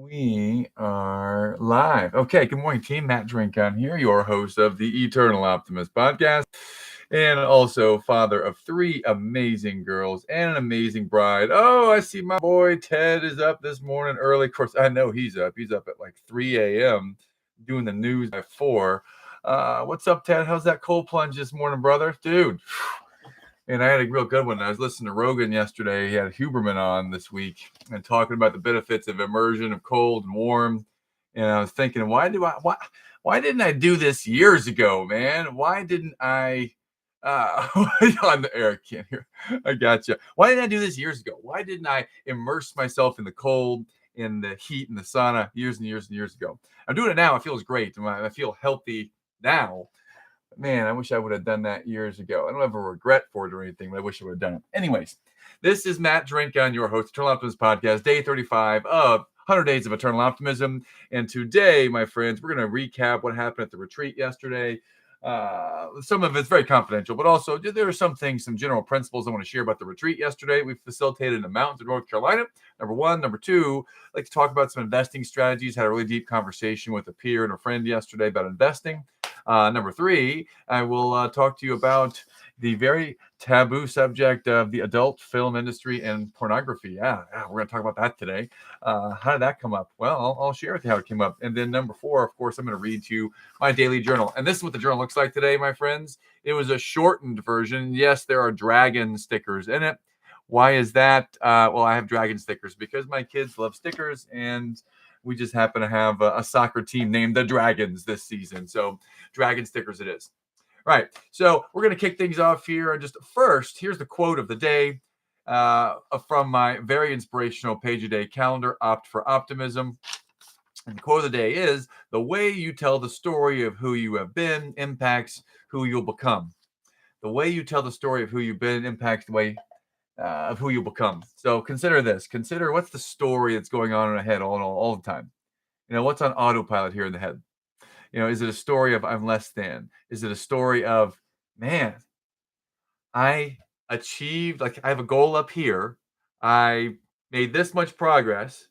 We are live. Okay, good morning, team. Matt Drinkon here, your host of the Eternal Optimist podcast, and also father of three amazing girls and an amazing bride. Oh, I see my boy Ted is up this morning early. Of course, I know he's up. He's up at like 3 a.m. doing the news by 4. What's up, Ted? How's that cold plunge this morning, brother? Dude. And I had a real good one. I was listening to Rogan yesterday. He had Huberman on this week and talking about the benefits of immersion, of cold and warm. And I was thinking, why didn't I do this years ago, man? Why didn't I on the air? I can't hear. I gotcha. Why didn't I do this years ago? Why didn't I immerse myself in the cold, in the heat, in the sauna years and years and years ago? I'm doing it now. It feels great. I feel healthy now. Man, I wish I would have done that years ago. I don't have a regret for it or anything, but I wish I would have done it. Anyways, this is Matt Drinkon, your host, Eternal Optimist Podcast, day 35 of 100 Days of Eternal Optimism. And today, my friends, we're going to recap what happened at the retreat yesterday. Some of it's very confidential, but also there are some things, some general principles I want to share about the retreat yesterday. We facilitated in the mountains of North Carolina. Number one. Number two, I'd like to talk about some investing strategies. Had a really deep conversation with a peer and a friend yesterday about investing. Number three, I will talk to you about the very taboo subject of the adult film industry and pornography. Yeah, we're going to talk about that today. How did that come up? Well, I'll share with you how it came up. And then number four, of course, I'm going to read to you my daily journal. And this is what the journal looks like today, my friends. It was a shortened version. Yes, there are dragon stickers in it. Why is that? Well, I have dragon stickers because my kids love stickers, and we just happen to have a soccer team named the Dragons this season. So dragon stickers it is. All right. So we're going to kick things off here. Just first, here's the quote of the day from my very inspirational page a day calendar, Opt for Optimism. And the quote of the day is, the way you tell the story of who you have been impacts who you'll become. The way you tell the story of who you've been impacts the way of who you'll become. So consider this. Consider what's the story that's going on in the head all the time. What's on autopilot here in the head? Is it a story of I'm less than? Is it a story of, man, I achieved, like I have a goal up here. I made this much progress.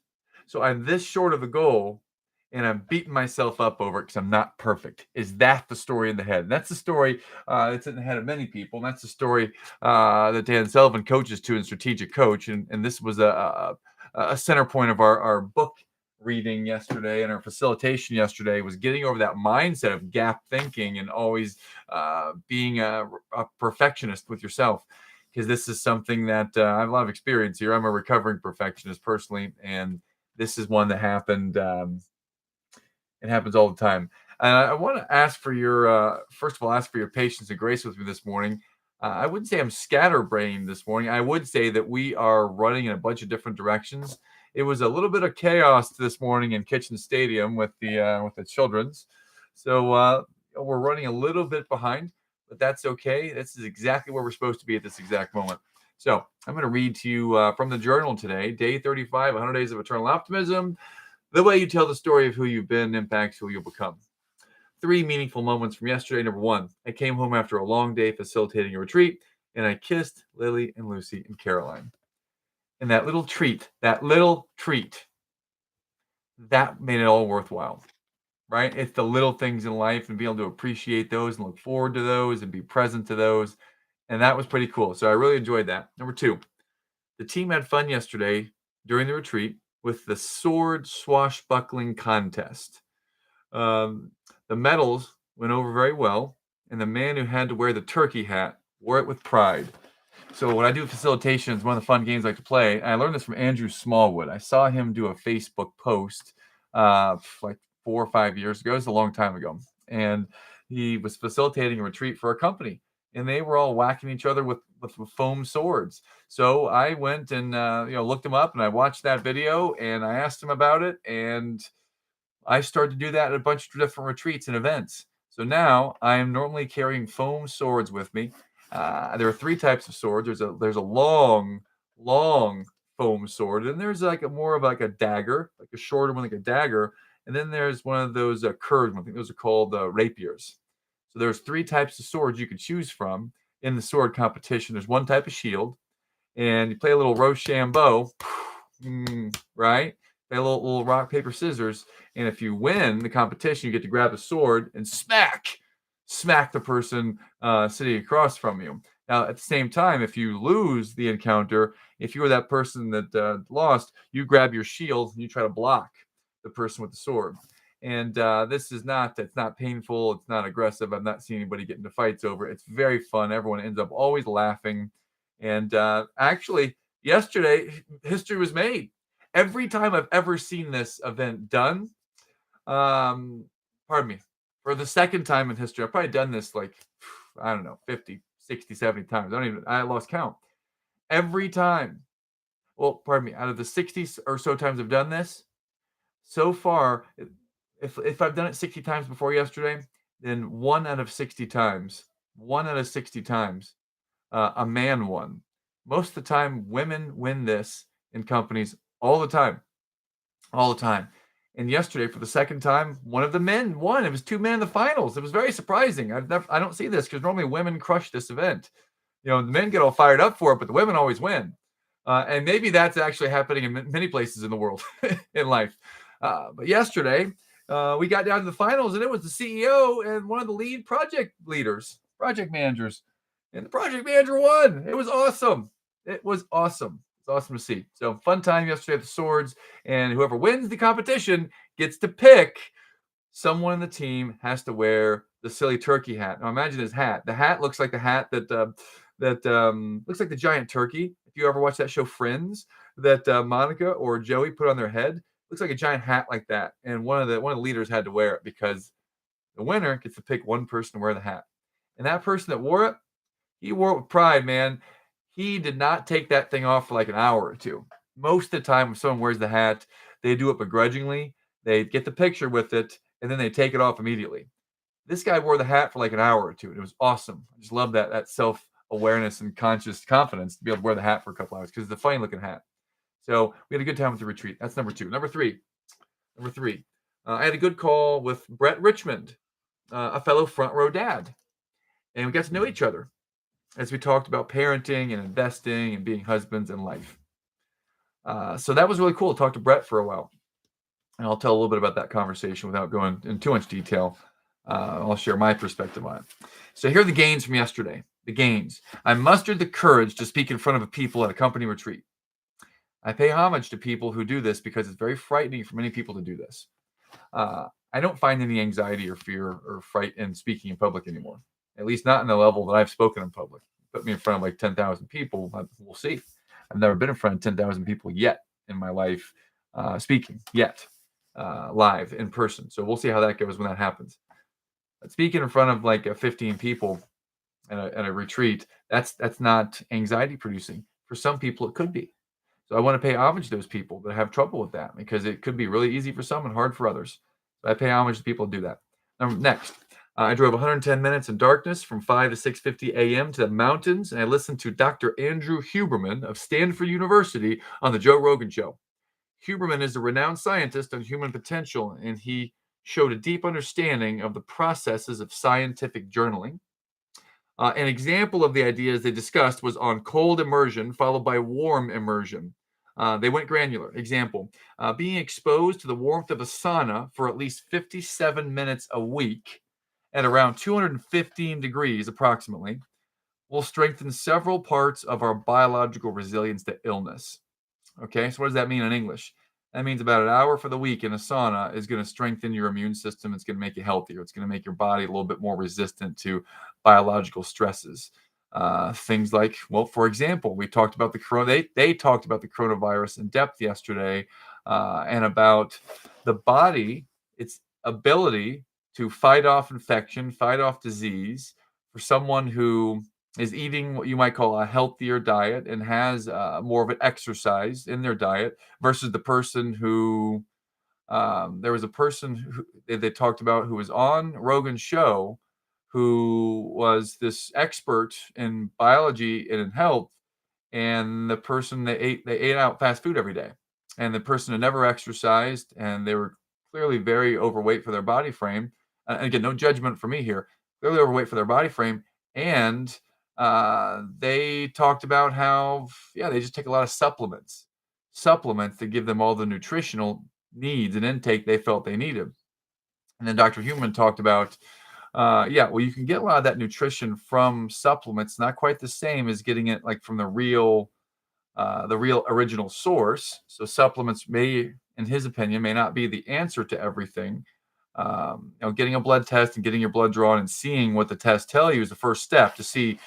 So I'm this short of a goal and I'm beating myself up over it because I'm not perfect. Is that the story in the head? And that's the story that's in the head of many people. And that's the story that Dan Sullivan coaches to in Strategic Coach. And this was a center point of our book reading yesterday and our facilitation yesterday was getting over that mindset of gap thinking and always being a perfectionist with yourself, because this is something that I have a lot of experience here. I'm a recovering perfectionist personally, and this is one that happened. It happens all the time. And I want to ask for your, first of all, ask for your patience and grace with me this morning. I wouldn't say I'm scatterbrained this morning. I would say that we are running in a bunch of different directions. It was a little bit of chaos this morning in Kitchen Stadium with the children's. So we're running a little bit behind, but that's okay. This is exactly where we're supposed to be at this exact moment. So I'm going to read to you from the journal today, day 35, 100 Days of Eternal Optimism. The way you tell the story of who you've been impacts who you'll become. 3 meaningful moments from yesterday. Number one, I came home after a long day facilitating a retreat, and I kissed Lily and Lucy and Caroline. And that little treat, that made it all worthwhile, right? It's the little things in life and be able to appreciate those and look forward to those and be present to those. And that was pretty cool. So I really enjoyed that. Number two, the team had fun yesterday during the retreat with the sword swashbuckling contest. The medals went over very well, and the man who had to wear the turkey hat wore it with pride. So when I do facilitation, it's one of the fun games I like to play. I learned this from Andrew Smallwood. I saw him do a Facebook post like 4 or 5 years ago. It's a long time ago. And he was facilitating a retreat for a company, and they were all whacking each other with foam swords. So I went and looked him up, and I watched that video, and I asked him about it, and I started to do that at a bunch of different retreats and events. So now I am normally carrying foam swords with me. There are 3 types of swords. There's a long foam sword, and there's like more of like a dagger, like a shorter one, like a dagger. And then there's one of those curved ones. I think those are called rapiers. So there's 3 types of swords you can choose from in the sword competition. There's one type of shield, and you play a little Rochambeau, right? Play a little rock, paper, scissors. And if you win the competition, you get to grab a sword and smack the person sitting across from you. Now, at the same time, if you lose the encounter, if you were that person that lost, you grab your shield and you try to block the person with the sword. And this is not, it's not painful. It's not aggressive. I've not seen anybody get into fights over it. It's very fun. Everyone ends up always laughing. And actually, yesterday, history was made. Every time I've ever seen this event done, um, pardon me, for the second time in history, I've probably done this like, I don't know, 50, 60, 70 times. I lost count. Every time, well, pardon me, out of the 60 or so times I've done this, so far, if I've done it 60 times before yesterday, then 1 out of 60 times, a man won. Most of the time, women win this in companies all the time, all the time. And yesterday, for the second time, one of the men won. It was 2 men in the finals. It was very surprising. I don't see this because normally women crush this event. You know, the men get all fired up for it, but the women always win. And maybe that's actually happening in many places in the world in life. But yesterday, we got down to the finals, and it was the CEO and one of the lead project managers, and the project manager won. It was awesome. It was awesome. It's awesome to see. So fun time yesterday at the swords, and whoever wins the competition gets to pick someone in the team has to wear the silly turkey hat. Now imagine his hat. The hat looks like the hat that looks like the giant turkey. If you ever watch that show Friends, that Monica or Joey put on their head, looks like a giant hat like that. And one of the leaders had to wear it because the winner gets to pick one person to wear the hat. And that person that wore it, he wore it with pride, man. He did not take that thing off for like an hour or two. Most of the time, when someone wears the hat, they do it begrudgingly. They get the picture with it, and then they take it off immediately. This guy wore the hat for like an hour or two, and it was awesome. I just love that self awareness and conscious confidence to be able to wear the hat for a couple hours because it's a funny looking hat. So we had a good time with the retreat. That's number two. Number three. I had a good call with Brett Richmond, a fellow front row dad, and we got to know each other as we talked about parenting and investing and being husbands in life. So that was really cool to talk to Brett for a while. And I'll tell a little bit about that conversation without going in too much detail. I'll share my perspective on it. So here are the gains from yesterday. The gains. I mustered the courage to speak in front of people at a company retreat. I pay homage to people who do this because it's very frightening for many people to do this. I don't find any anxiety or fear or fright in speaking in public anymore, at least not in the level that I've spoken in public. Put me in front of like 10,000 people, we'll see. I've never been in front of 10,000 people yet in my life speaking yet, live in person. So we'll see how that goes when that happens. But speaking in front of like 15 people at a retreat, that's not anxiety producing. For some people, it could be. So I want to pay homage to those people that have trouble with that because it could be really easy for some and hard for others. So I pay homage to people who do that. Next, I drove 110 minutes in darkness from 5 to 6:50 a.m. to the mountains, and I listened to Dr. Andrew Huberman of Stanford University on the Joe Rogan Show. Huberman is a renowned scientist on human potential, and he showed a deep understanding of the processes of scientific journaling. An example of the ideas they discussed was on cold immersion followed by warm immersion. They went granular. Example, being exposed to the warmth of a sauna for at least 57 minutes a week at around 215 degrees approximately will strengthen several parts of our biological resilience to illness. Okay, so what does that mean in English? That means about an hour for the week in a sauna is going to strengthen your immune system. It's going to make you healthier. It's going to make your body a little bit more resistant to biological stresses. Things like, well, for example, we talked about the corona. They talked about the coronavirus in depth yesterday, and about the body, its ability to fight off infection, fight off disease. For someone who is eating what you might call a healthier diet and has more of an exercise in their diet versus the person who there was a person who they talked about who was on Rogan's show who was this expert in biology and in health, and the person they ate out fast food every day, and the person had never exercised, and they were clearly very overweight for their body frame. And again, no judgment for me here. Clearly overweight for their body frame, and they talked about how, yeah, they just take a lot of supplements. supplements to give them all the nutritional needs and intake they felt they needed. And then Dr. Human talked about, yeah, well, you can get a lot of that nutrition from supplements, not quite the same as getting it like from the real original source. So supplements may, in his opinion, may not be the answer to everything. Getting a blood test and getting your blood drawn and seeing what the tests tell you is the first step to see,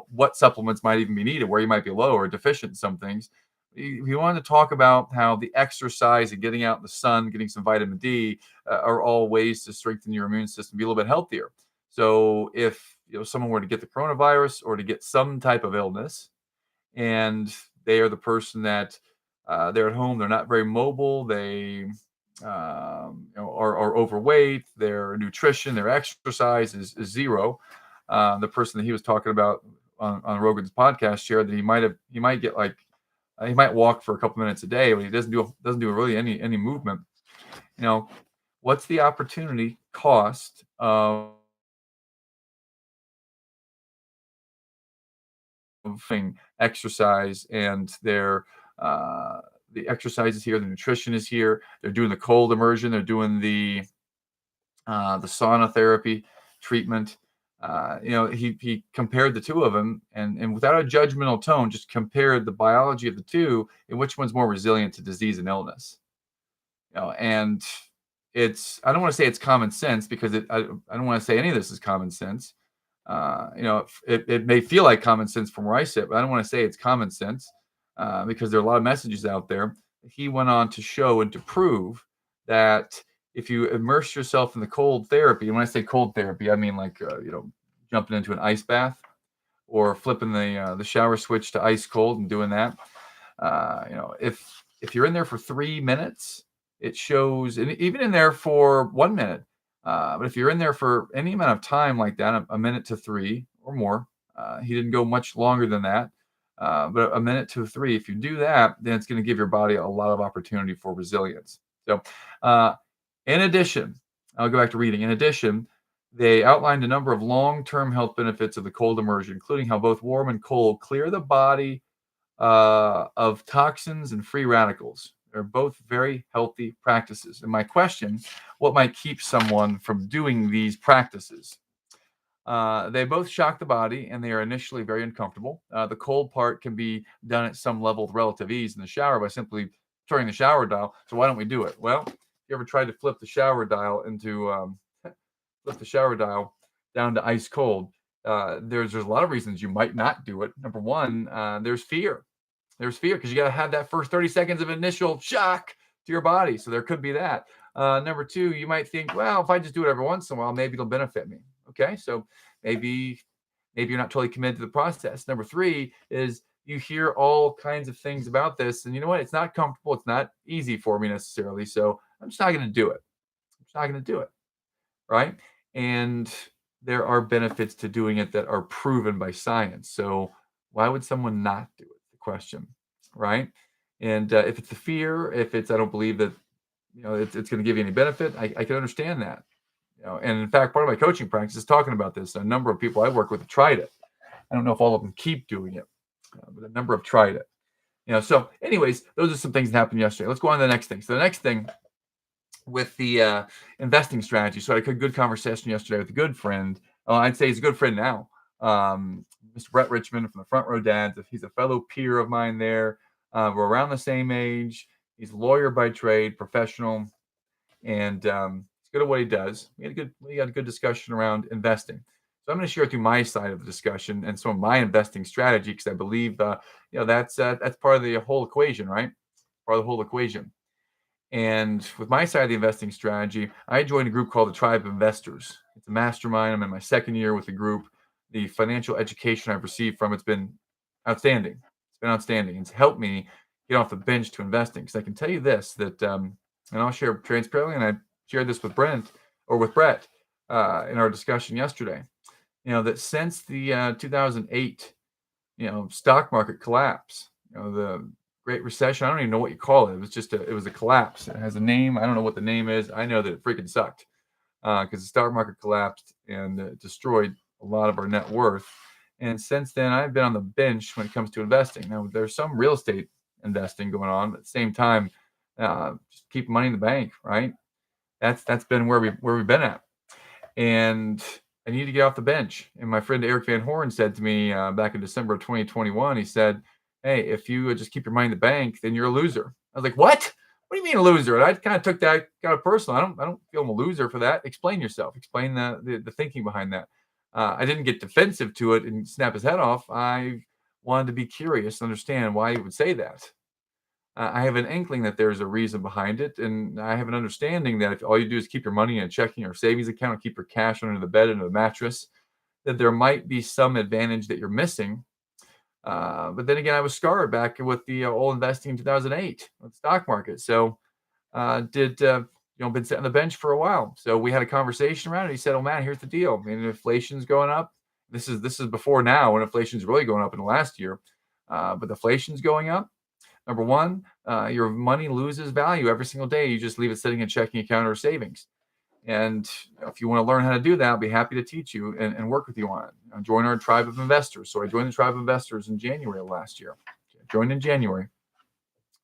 what supplements might even be needed, where you might be low or deficient in some things. We wanted to talk about how the exercise and getting out in the sun, getting some vitamin D, are all ways to strengthen your immune system, be a little bit healthier. So if someone were to get the coronavirus or to get some type of illness, and they are the person that they're at home, they're not very mobile, they are overweight, their nutrition, their exercise is zero. The person that he was talking about on Rogan's podcast shared that he might get like he might walk for a couple minutes a day, but he doesn't do really any movement. You know, what's the opportunity cost of exercise and the exercise is here, the nutrition is here. They're doing the cold immersion, they're doing the sauna therapy treatment. He compared the two of them, and without a judgmental tone, just compared the biology of the two and which one's more resilient to disease and illness. And I don't want to say it's common sense because I don't want to say any of this is common sense. It may feel like common sense from where I sit, but I don't want to say it's common sense because there are a lot of messages out there. He went on to show and to prove that if you immerse yourself in the cold therapy, and when I say cold therapy, I mean like jumping into an ice bath or flipping the shower switch to ice cold and doing that. If you're in there for 3 minutes, it shows, and even in there for 1 minute. But if you're in there for any amount of time like that, a minute to three or more, he didn't go much longer than that. But a minute to three, if you do that, then it's going to give your body a lot of opportunity for resilience. So, in addition, I'll go back to reading. In addition, they outlined a number of long-term health benefits of the cold immersion, including how both warm and cold clear the body of toxins and free radicals. They're both very healthy practices. And my question, what might keep someone from doing these practices? They both shock the body and they are initially very uncomfortable. The cold part can be done at some level of relative ease in the shower by simply turning the shower dial. So why don't we do it? Well, you ever tried to flip the shower dial flip the shower dial down to ice cold? There's a lot of reasons you might not do it. Number one, there's fear. There's fear because you got to have that first 30 seconds of initial shock to your body. So there could be that. Number two, you might think, well, if I just do it every once in a while, maybe it'll benefit me. Okay, so maybe you're not totally committed to the process. Number three is you hear all kinds of things about this, and you know what? It's not comfortable. It's not easy for me necessarily. So I'm just not going to do it. I'm just not going to do it. Right? And there are benefits to doing it that are proven by science. So why would someone not do it? The question, right? And if it's the fear, if it's I don't believe that it's going to give you any benefit, I can understand that. And in fact, part of my coaching practice is talking about this. A number of people I work with have tried it. I don't know if all of them keep doing it, but a number have tried it. So anyways, those are some things that happened yesterday. Let's go on to the next thing. So the next thing with the investing strategy. So I had a good conversation yesterday with a good friend. I'd say he's a good friend now. Mr. Brett Richmond from the Front Row Dads. He's a fellow peer of mine there. We're around the same age. He's a lawyer by trade, professional, and he's good at what he does. We had a good discussion around investing. So I'm going to share through my side of the discussion and some of my investing strategy because I believe that's part of the whole equation, right? Part of the whole equation. And with my side of the investing strategy, I joined a group called the Tribe of Investors. It's a mastermind. I'm in my second year with the group. The financial education I've received from it's been outstanding. It's been outstanding. It's helped me get off the bench to investing. Because I can tell you this, that, and I'll share transparently, and I shared this with Brett in our discussion yesterday, that since the 2008, stock market collapse, the Great Recession. I don't even know what you call it. It was a collapse. It has a name. I don't know what the name is. I know that it freaking sucked because the stock market collapsed and destroyed a lot of our net worth. And since then, I've been on the bench when it comes to investing. Now, there's some real estate investing going on. But at the same time, just keep money in the bank, right? That's been where we've been at. And I need to get off the bench. And my friend Eric Van Horn said to me back in December of 2021, he said, "Hey, if you just keep your money in the bank, then you're a loser." I was like, "What? What do you mean a loser?" And I kind of took that kind of personal. I don't feel I'm a loser for that. Explain yourself. Explain the thinking behind that. I didn't get defensive to it and snap his head off. I wanted to be curious, understand why he would say that. I have an inkling that there's a reason behind it, and I have an understanding that if all you do is keep your money in a checking or savings account and keep your cash under the bed, under the mattress, that there might be some advantage that you're missing. But then again, I was scarred back with the old investing in 2008 with the stock market. So did been sitting on the bench for a while. So we had a conversation around it. He said, "Oh man, here's the deal. I mean, inflation's going up. This is before now when inflation's really going up in the last year, but the inflation's going up. Number one, your money loses value every single day. You just leave it sitting in a checking account or savings. And if you want to learn how to do that, I'll be happy to teach you and work with you on it. Join our tribe of investors. So I joined the tribe of investors in January of last year. I joined in January.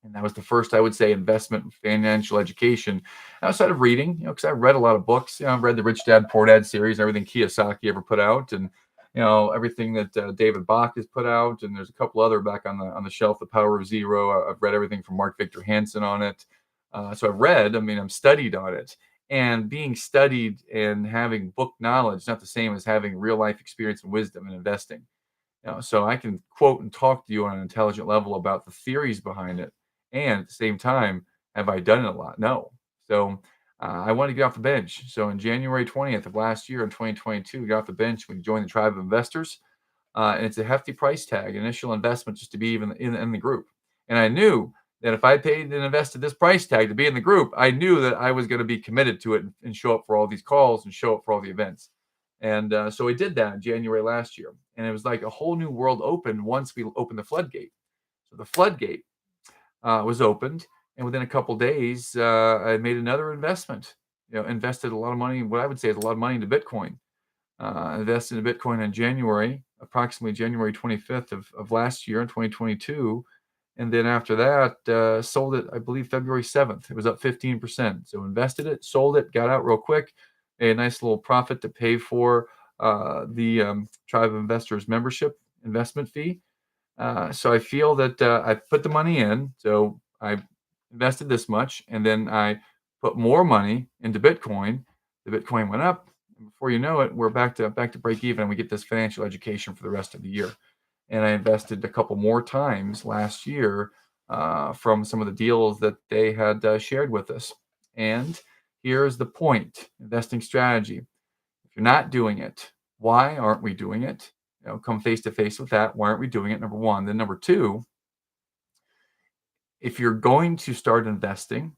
And that was the first, I would say, investment and financial education outside of reading, because I read a lot of books. I've read the Rich Dad, Poor Dad series, everything Kiyosaki ever put out, and everything that David Bach has put out, and there's a couple other back on the shelf. The Power of Zero. I've read everything from Mark Victor Hansen on it. So I've read. I'm studied on it, and being studied and having book knowledge is not the same as having real life experience and wisdom in investing. So I can quote and talk to you on an intelligent level about the theories behind it. And at the same time, have I done it a lot? No. So I want to get off the bench. So in January 20th of last year in 2022, we got off the bench. We joined the tribe of investors. And it's a hefty price tag, initial investment just to be even in the group. And I knew that if I paid and invested this price tag to be in the group, I knew that I was going to be committed to it and show up for all these calls and show up for all the events. And so we did that in January last year. And it was like a whole new world opened once we opened the floodgate. So the floodgate was opened. And within a couple of days, I made another investment. Invested a lot of money. What I would say is a lot of money into Bitcoin. Invested in Bitcoin in January, approximately January 25th of last year in 2022. And then after that, sold it, I believe, February 7th. It was up 15%. So invested it, sold it, got out real quick, a nice little profit to pay for the Tribe of Investors membership investment fee. So I feel that I put the money in. So I invested this much, and then I put more money into Bitcoin. The Bitcoin went up. And before you know it, we're back to break even, and we get this financial education for the rest of the year. And I invested a couple more times last year from some of the deals that they had shared with us. And here's the point: investing strategy. If you're not doing it, why aren't we doing it? Come face to face with that. Why aren't we doing it? Number one. Then number two, if you're going to start investing,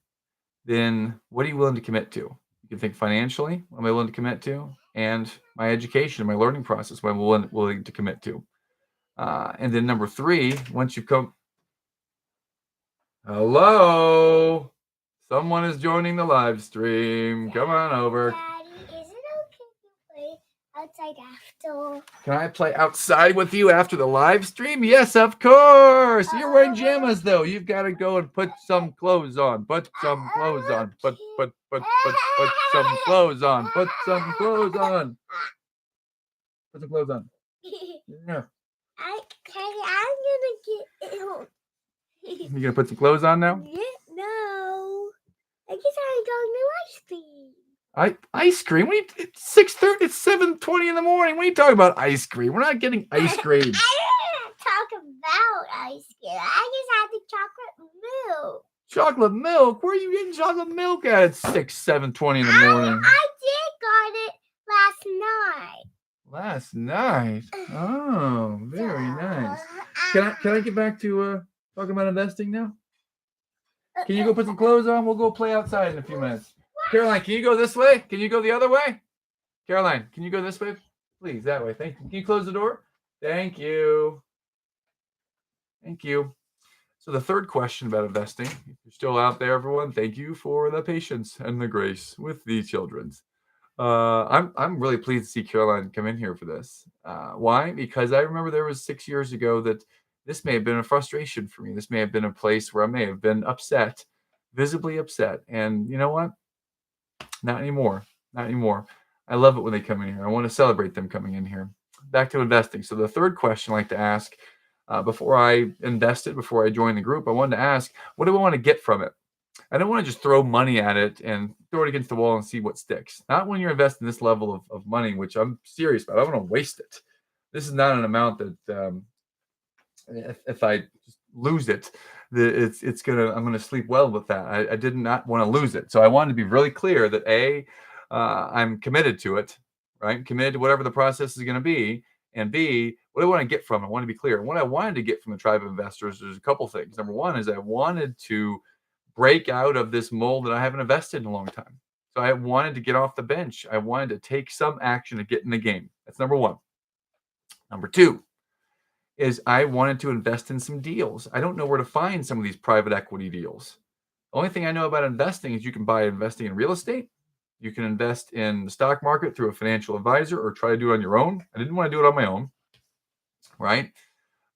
then what are you willing to commit to? You can think financially, what am I willing to commit to? And my education, my learning process, what I'm willing to commit to. And then number three, once you come, hello, someone is joining the live stream. Come on over. Daddy, is it okay to play outside after? Can I play outside with you after the live stream? Yes, of course. You're wearing pajamas though. You've got to go and put some clothes on. Put some clothes on. Put some clothes on. Put some clothes on. Put some clothes on. Yeah. I'm gonna get ill. You gonna put some clothes on now? Yeah, no. I guess I'm going to ice cream. Ice cream? It's 6:30. It's 7:20 in the morning. What are you talking about? Ice cream? We're not getting ice cream. I didn't talk about ice cream. I just had the chocolate milk. Chocolate milk? Where are you getting chocolate milk at? It's 7:20 in the morning. I did got it last night. Last night? Oh, very nice. Can I get back to talking about investing now? Can you go put some clothes on? We'll go play outside in a few minutes. Caroline, can you go this way? Can you go the other way? Caroline, can you go this way? Please, that way. Thank you. Can you close the door? Thank you. Thank you. So the third question about investing, if you're still out there, everyone, thank you for the patience and the grace with the children's. I'm really pleased to see Caroline come in here for this. Why? Because I remember there was 6 years ago that This may have been a frustration for me. This may have been a place where I may have been upset, visibly upset. And you know what? Not anymore. Not anymore. I love it when they come in here. I want to celebrate them coming in here. Back to investing. So the third question I like to ask before I invested, before I joined the group, I wanted to ask, what do I want to get from it? I don't want to just throw money at it and throw it against the wall and see what sticks. Not when you're investing this level of money, which I'm serious about. I don't want to waste it. This is not an amount that if I just lose it, I'm gonna sleep well with that. I did not want to lose it, so I wanted to be really clear that I'm committed to it, right? Committed to whatever the process is going to be, and B, what do I want to get from it? I want to be clear. What I wanted to get from the tribe of investors, there's a couple things. Number one is I wanted to break out of this mold that I haven't invested in a long time. So I wanted to get off the bench. I wanted to take some action to get in the game. That's number one. Number two is I wanted to invest in some deals. I don't know where to find some of these private equity deals. The only thing I know about investing is you can buy investing in real estate. You can invest in the stock market through a financial advisor or try to do it on your own. I didn't want to do it on my own, right?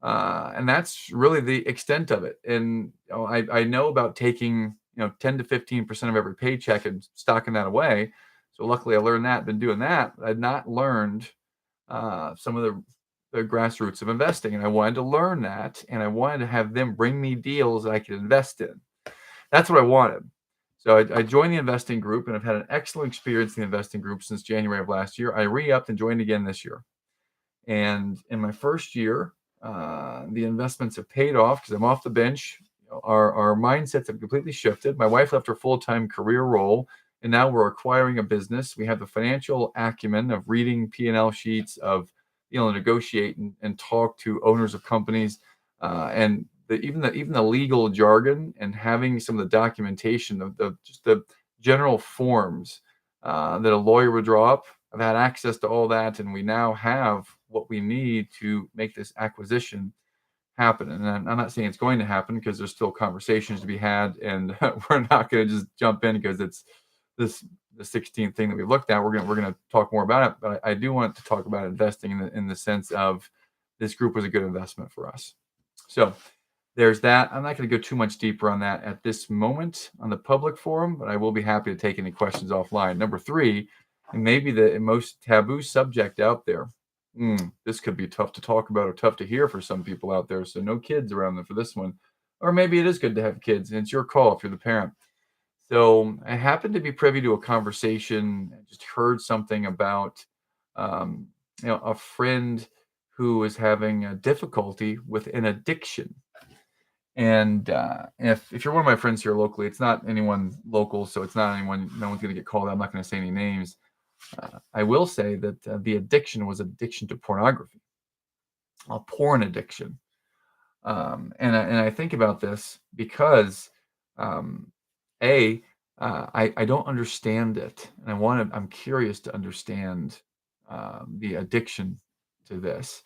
And that's really the extent of it. And I know about taking 10 to 15% of every paycheck and stocking that away. So luckily I learned that, been doing that. I'd not learned some of the grassroots of investing. And I wanted to learn that. And I wanted to have them bring me deals that I could invest in. That's what I wanted. So I joined the investing group and I've had an excellent experience in the investing group since January of last year. I re-upped and joined again this year. And in my first year, the investments have paid off because I'm off the bench. Our mindsets have completely shifted. My wife left her full-time career role, and now we're acquiring a business. We have the financial acumen of reading P&L sheets, of negotiate and talk to owners of companies, and even the legal jargon, and having some of the documentation of just the general forms that a lawyer would draw up. I've had access to all that, and we now have what we need to make this acquisition happen. And I'm not saying it's going to happen because there's still conversations to be had, and we're not going to just jump in because it's the 16th thing that we've looked at. We're gonna talk more about it, but I do want to talk about investing in the sense of this group was a good investment for us. So there's that. I'm not going to go too much deeper on that at this moment on the public forum, but I will be happy to take any questions offline. Number three, and maybe the most taboo subject out there. This could be tough to talk about or tough to hear for some people out there. So no kids around them for this one. Or maybe it is good to have kids, and it's your call if you're the parent. So I happened to be privy to a conversation. I just heard something about a friend who was having a difficulty with an addiction. And if you're one of my friends here locally, it's not anyone local, so it's not anyone. No one's going to get called out. I'm not going to say any names. I will say that the addiction was addiction to pornography, a porn addiction. And I think about this because I don't understand it, and I'm curious to understand the addiction to this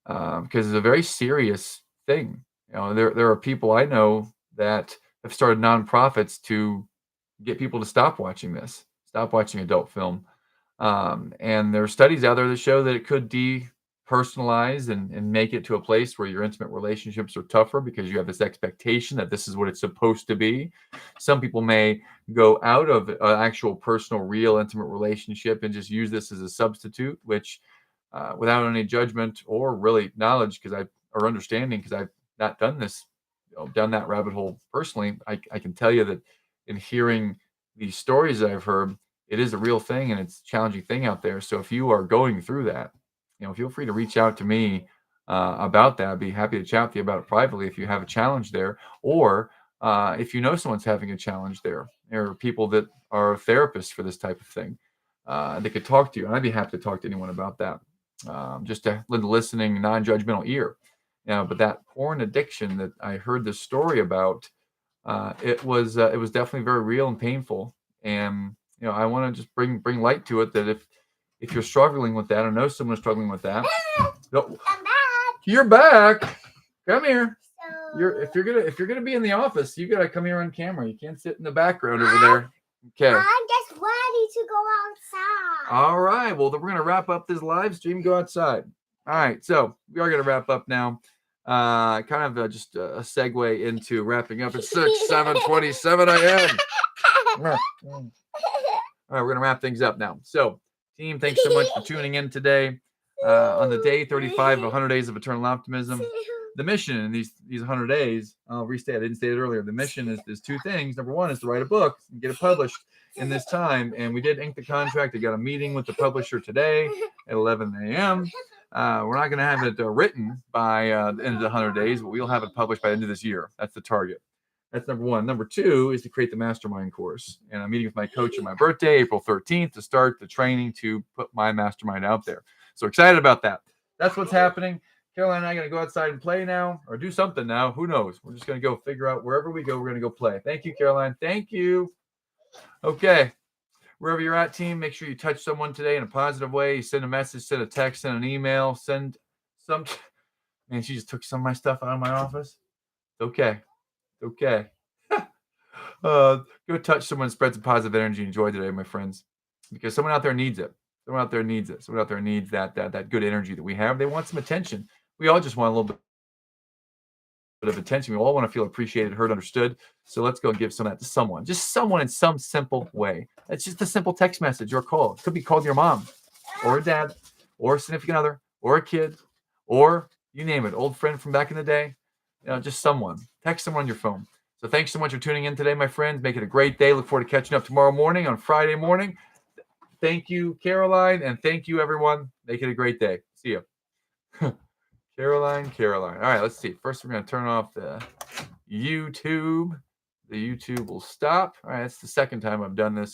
because it's a very serious thing. There are people I know that have started nonprofits to get people to stop watching this, stop watching adult film. And there are studies out there that show that it could depersonalize and make it to a place where your intimate relationships are tougher because you have this expectation that this is what it's supposed to be. Some people may go out of an actual personal, real, intimate relationship and just use this as a substitute, which without any judgment or really knowledge or understanding, because I've not done this, down that rabbit hole personally, I can tell you that in hearing these stories that I've heard, it is a real thing and it's a challenging thing out there. So if you are going through that, feel free to reach out to me about that. I'd be happy to chat with you about it privately if you have a challenge there, or if you know someone's having a challenge there. There are people that are therapists for this type of thing. They could talk to you, and I'd be happy to talk to anyone about that. Just to lend a listening, non-judgmental ear. But that porn addiction that I heard this story about, it was definitely very real and painful. And I want to just bring light to it that if you're struggling with that, or know someone struggling with that, I'm back. You're back. Come here. So, If you're gonna be in the office, you gotta come here on camera. You can't sit in the background over there. Okay. I'm just ready to go outside. All right. Well, then we're gonna wrap up this live stream. Go outside. All right. So we are gonna wrap up now. kind of just a segue into wrapping up. It's 7:27 a.m. All right, we're going to wrap things up now. So, team, thanks so much for tuning in today on the day 35 of 100 Days of Eternal Optimism. The mission in these 100 days, I'll restate, I didn't say it earlier. The mission is two things. Number one is to write a book and get it published in this time. And we did ink the contract. I got a meeting with the publisher today at 11 a.m. We're not going to have it written by the end of the 100 days, but we'll have it published by the end of this year. That's the target. That's number one. Number two is to create the mastermind course. And I'm meeting with my coach on my birthday, April 13th, to start the training to put my mastermind out there. So excited about that. That's what's happening. Caroline and I are going to go outside and play now or do something now. Who knows? We're just going to go figure out wherever we go, we're going to go play. Thank you, Caroline. Thank you. Okay. Wherever you're at, team, make sure you touch someone today in a positive way. Send a message, send a text, send an email, send some. Man, she just took some of my stuff out of my office. Okay. Okay. Go touch someone, spread some positive energy and joy today, my friends, because someone out there needs it. Someone out there needs it. Someone out there needs that good energy that we have. They want some attention. We all just want a little bit of attention. We all want to feel appreciated, heard, understood. So let's go and give some of that to someone. Just someone in some simple way. It's just a simple text message or call. It could be called your mom or a dad or a significant other or a kid or you name it, old friend from back in the day. Just someone. Text someone on your phone. So thanks so much for tuning in today, my friends. Make it a great day. Look forward to catching up tomorrow morning on Friday morning. Thank you, Caroline, and thank you, everyone. Make it a great day. See you. Caroline. All right, let's see. First, we're going to turn off the YouTube. The YouTube will stop. All right, that's the second time I've done this.